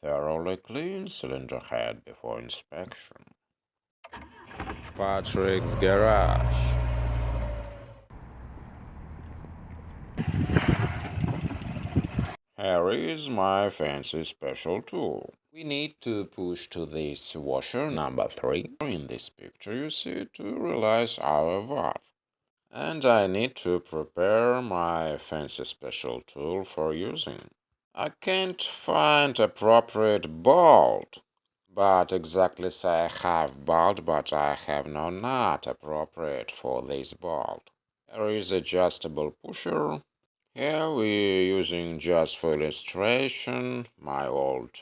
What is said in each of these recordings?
thoroughly clean cylinder head before inspection. Patrick's Garage. Here is my fancy special tool. We need to push to this washer number 3 in this picture you see to release our valve. And I need to prepare my fancy special tool for using. I can't find appropriate bolt, but exactly say I have bolt, but I have no nut appropriate for this bolt. There is adjustable pusher. Here we're using just for illustration my old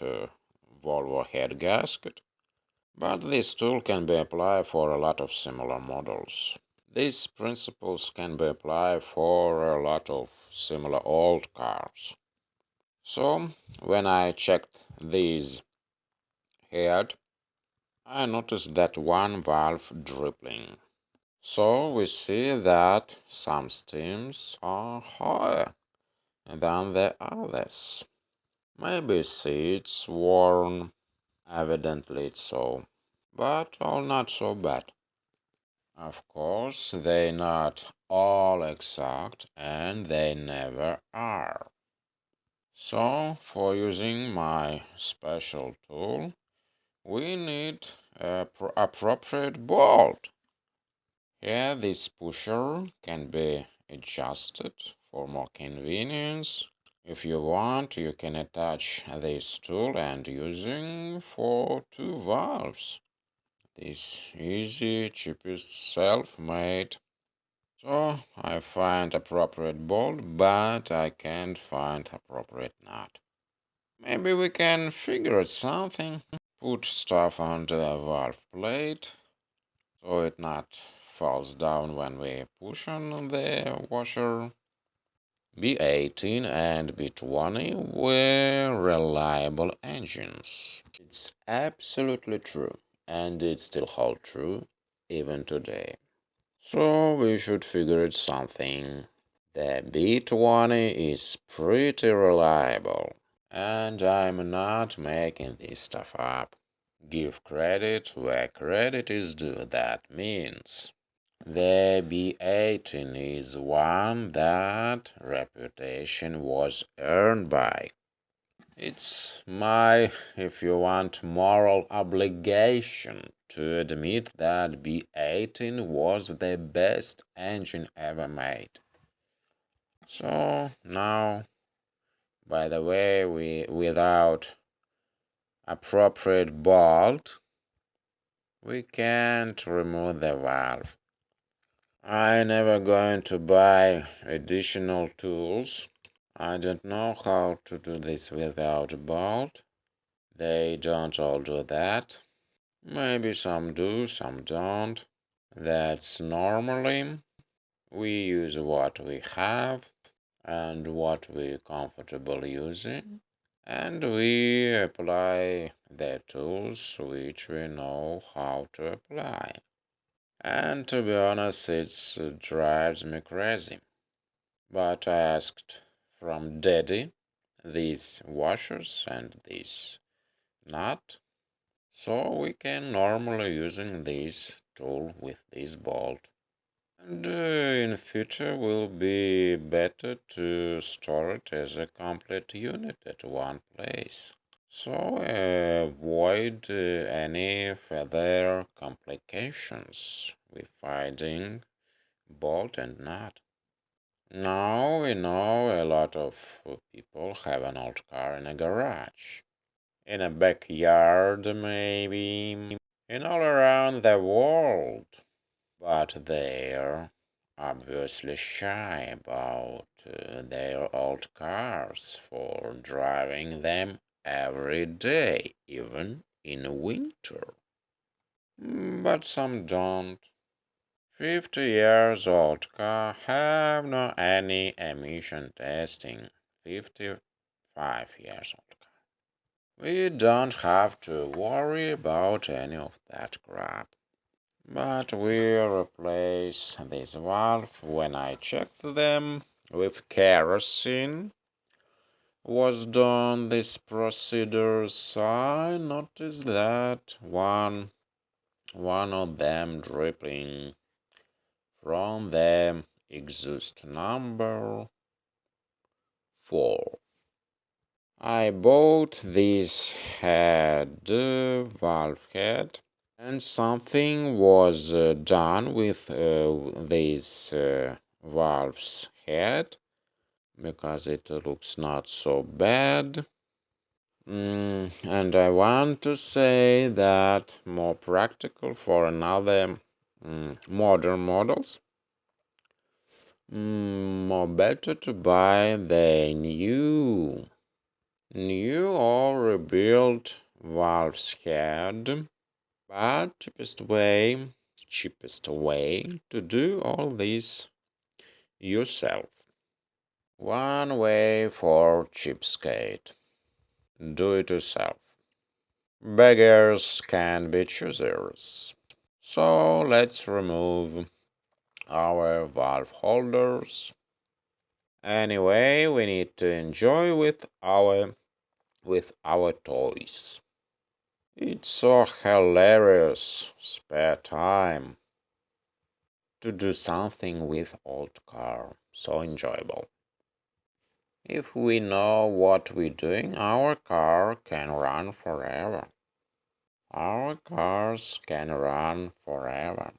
Volvo head gasket, but this tool can be applied for a lot of similar models. These principles can be applied for a lot of similar old cars. So, when I checked these head, I noticed that one valve dripping. So we see that some steams are higher than the others. Maybe seats worn, evidently it's so, but all not so bad. Of course, they're not all exact, and they never are. So, for using my special tool, we need a appropriate bolt. Here, this pusher can be adjusted for more convenience. If you want, you can attach this tool and using for 2 valves. This easy, cheapest self-made. So I find appropriate bolt, but I can't find appropriate nut. Maybe we can figure out something. Put stuff under the valve plate so it not falls down when we push on the washer. B18 and B20 were reliable engines. It's absolutely true, and it still holds true even today. So we should figure out something. The B20 is pretty reliable, and I'm not making this stuff up. Give credit where credit is due, that means. The B18 is one that reputation was earned by. It's my, if you want, moral obligation to admit that B18 was the best engine ever made. So now, by the way, without appropriate bolt, we can't remove the valve. I never going to buy additional tools. I don't know how to do this without a bolt. They don't all do that. Maybe some do, some don't. That's normally. We use what we have and what we're comfortable using, and we apply the tools which we know how to apply. And to be honest, it drives me crazy. But I asked from Daddy these washers and this nut, so we can normally using this tool with this bolt. And in future will be better to store it as a complete unit at one place. So avoid any further complications with finding bolt and nut. Now we know a lot of people have an old car in a garage, in a backyard maybe, and all around the world. But they're obviously shy about their old cars for driving them every day, even in winter. But some don't. 50 years old car have no any emission testing. 55 years old car. We don't have to worry about any of that crap. But we replace this valve when I checked them with kerosene. was done this procedure, I noticed that one of them dripping from the exhaust number 4. I bought this valve head, and something was done with this valve's head because it looks not so bad. And I want to say that more practical for another modern models. More better to buy the new or rebuilt valve's head, but cheapest way to do all this yourself. One way for cheapskate: do it yourself. Beggars can be choosers. So let's remove our valve holders. Anyway, we need to enjoy with our toys. It's so hilarious spare time to do something with old car. So enjoyable. If we know what we're doing, our car can run forever. Our cars can run forever.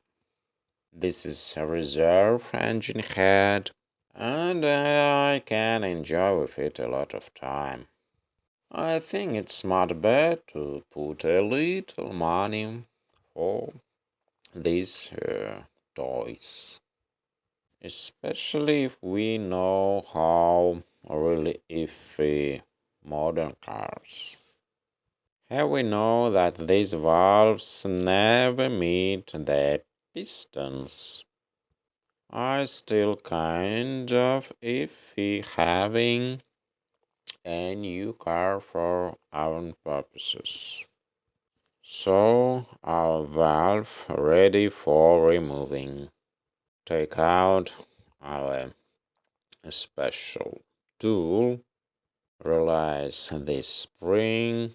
This is a reserve engine head, and I can enjoy with it a lot of time. I think it's not bad to put a little money for these toys, especially if we know how really iffy modern cars. Here we know that these valves never meet the pistons. I still kind of iffy having a new car for our purposes. So our valve ready for removing. Take out our special tool. Realize this spring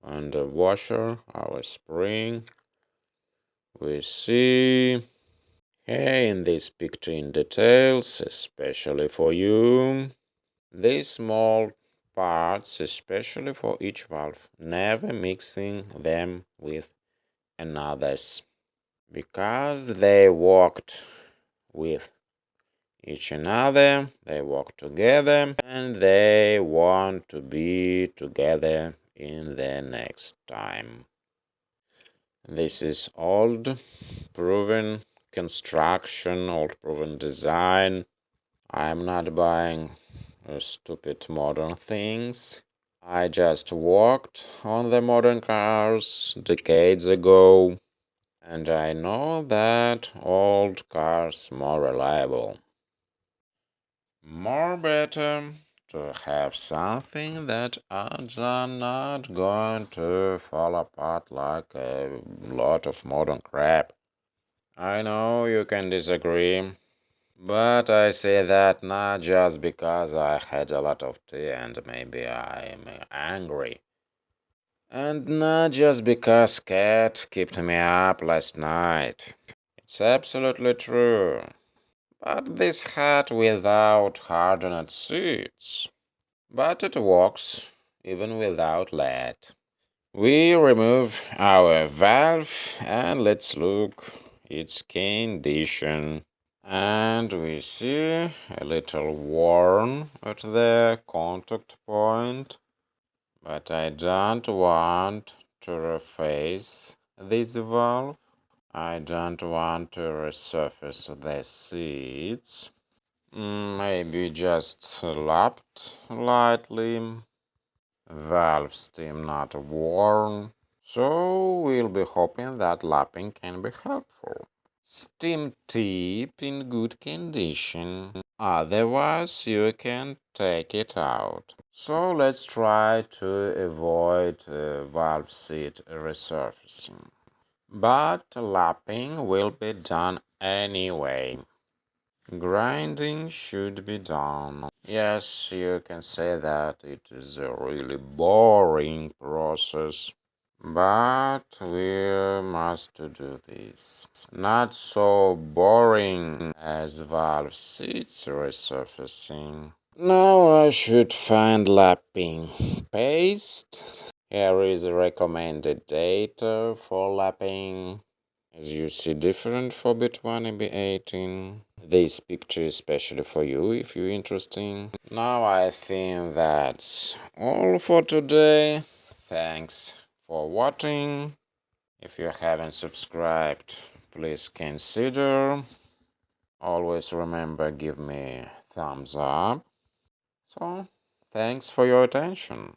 and the washer, our spring. We see here in this picture in details, especially for you, these small parts, especially for each valve, never mixing them with another's, because they worked with each another, they work together, and they want to be together in the next time. This is old proven construction, old proven design. I'm not buying stupid modern things. I just worked on the modern cars decades ago, and I know that old cars more reliable. More better to have something that are not going to fall apart like a lot of modern crap. I know you can disagree, but I say that not just because I had a lot of tea and maybe I'm angry. And not just because cat kept me up last night. It's absolutely true. But this hat without hardened seats. But it works, even without lead. We remove our valve and let's look its condition. And we see a little worn at the contact point, but I don't want to reface this valve. I don't want to resurface the seats. Maybe just lapped lightly. Valve stem not worn. So we'll be hoping that lapping can be helpful. Steam tip in good condition, otherwise you can take it out. So let's try to avoid valve seat resurfacing. But lapping will be done anyway. Grinding should be done. Yes, you can say that it is a really boring process, but we must do this. Not so boring as valve seats resurfacing. Now I should find lapping paste. Here is recommended data for lapping. As you see, different for B20, B18. This picture is especially for you if you're interested. Now I think that's all for today. Thanks for watching. If you haven't subscribed, please consider. Always remember, give me thumbs up. So, thanks for your attention.